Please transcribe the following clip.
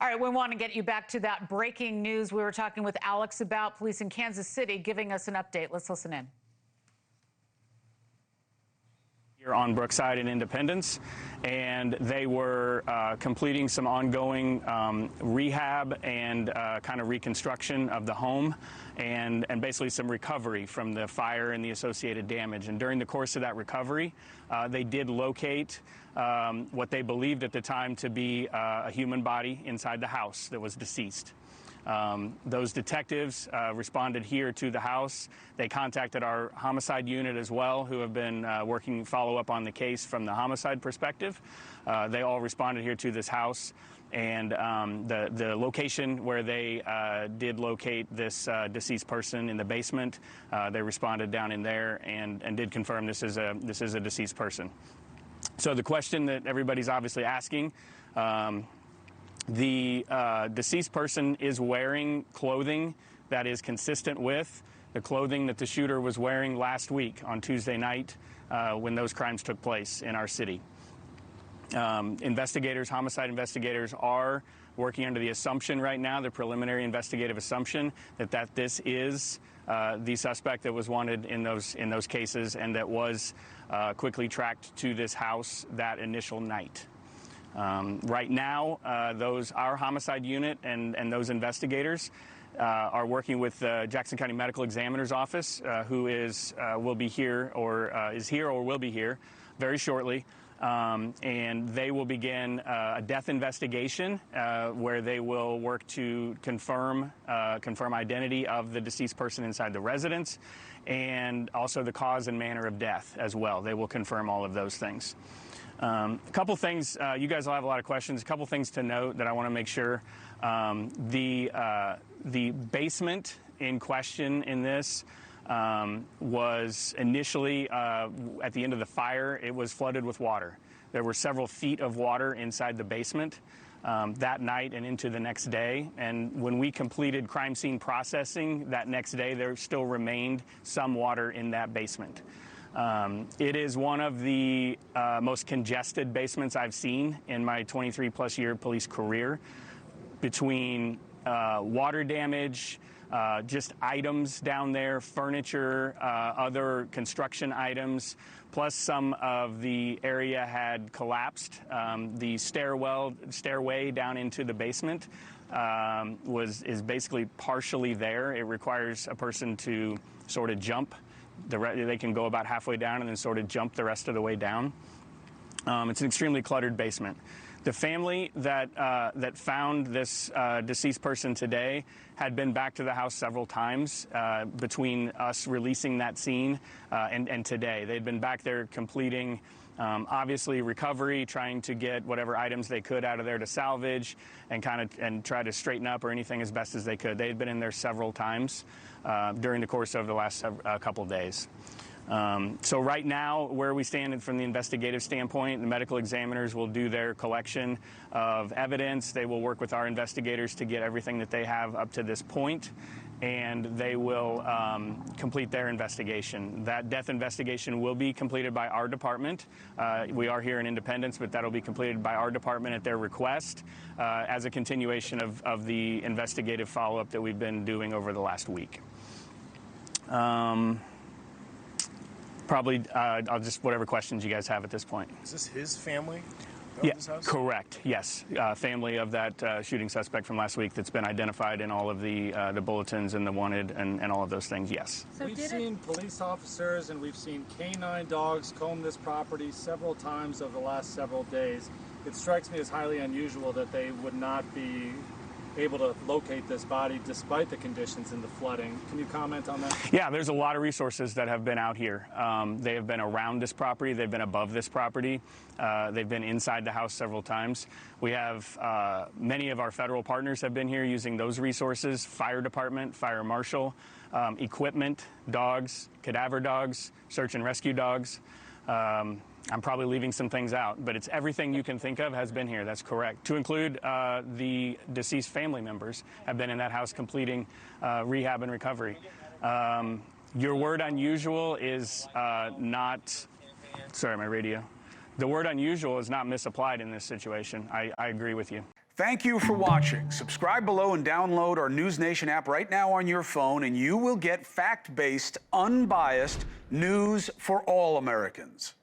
All right, we want to get you back to that breaking news we were talking with Alex about. Police in Kansas City giving us an update. Let's listen in. Here on Brookside and Independence, and they were completing some ongoing rehab and kind of reconstruction of the home, and basically some recovery from the fire and the associated damage. And during the course of that recovery, they did locate what they believed at the time to be a human body inside the house that was deceased. Those detectives responded here to the house. They contacted our homicide unit as well, who have been working follow-up on the case from the homicide perspective. They all responded here to this house, and the location where they did locate this deceased person in the basement, they responded down in there and did confirm this is a deceased person. So the question that everybody's obviously asking, the deceased person is wearing clothing that is consistent with the clothing that the shooter was wearing last week on Tuesday night when those crimes took place in our city. Homicide investigators are working under the assumption right now, the preliminary investigative assumption, that this is the suspect that was wanted in those cases and that was quickly tracked to this house that initial night. Right now, our homicide unit and those investigators are working with the Jackson County Medical Examiner's Office, who will be here or will be here very shortly. And they will begin a death investigation where they will work to confirm identity of the deceased person inside the residence, and also the cause and manner of death as well. They will confirm all of those things. A couple things, you guys will have a lot of questions. A couple things to note that I want to make sure. The basement in question in this was initially, at the end of the fire, it was flooded with water. There were several feet of water inside the basement that night and into the next day. And when we completed crime scene processing that next day, there still remained some water in that basement. It is one of the most congested basements I've seen in my 23-plus year police career, between water damage, just items down there, furniture, other construction items, plus some of the area had collapsed. The stairway down into the basement is basically partially there. It requires a person to sort of jump. They can go about halfway down and then sort of jump the rest of the way down. It's an extremely cluttered basement. The family that found this deceased person today had been back to the house several times between us releasing that scene and today. They'd been back there completing, obviously, recovery, trying to get whatever items they could out of there to salvage and try to straighten up or anything as best as they could. They had been in there several times during the course of the last couple of days. So right now, where we stand from the investigative standpoint, the medical examiners will do their collection of evidence. They will work with our investigators to get everything that they have up to this point, and they will complete their investigation. That death investigation will be completed by our department. We are here in Independence, but that'll be completed by our department at their request as a continuation of the investigative follow-up that we've been doing over the last week. Probably, I'll just, whatever questions you guys have at this point. Is this his family? Yeah, correct. Yes, family of that shooting suspect from last week that's been identified in all of the bulletins and the wanted and all of those things. Yes. So we've seen police officers and we've seen canine dogs comb this property several times over the last several days. It strikes me as highly unusual that they would not be able to locate this body despite the conditions in the flooding. Can you comment on that? Yeah, there's a lot of resources that have been out here. They have been around this property. They've been above this property. They've been inside the house several times. We have many of our federal partners have been here using those resources: fire department, fire marshal, equipment, dogs, cadaver dogs, search and rescue dogs. I'm probably leaving some things out, but it's everything you can think of has been here. That's correct. To include the deceased family members have been in that house completing rehab and recovery. Your word unusual is not, sorry, my radio. The word unusual is not misapplied in this situation. I agree with you. Thank you for watching. Subscribe below and download our NewsNation app right now on your phone, and you will get fact-based, unbiased news for all Americans.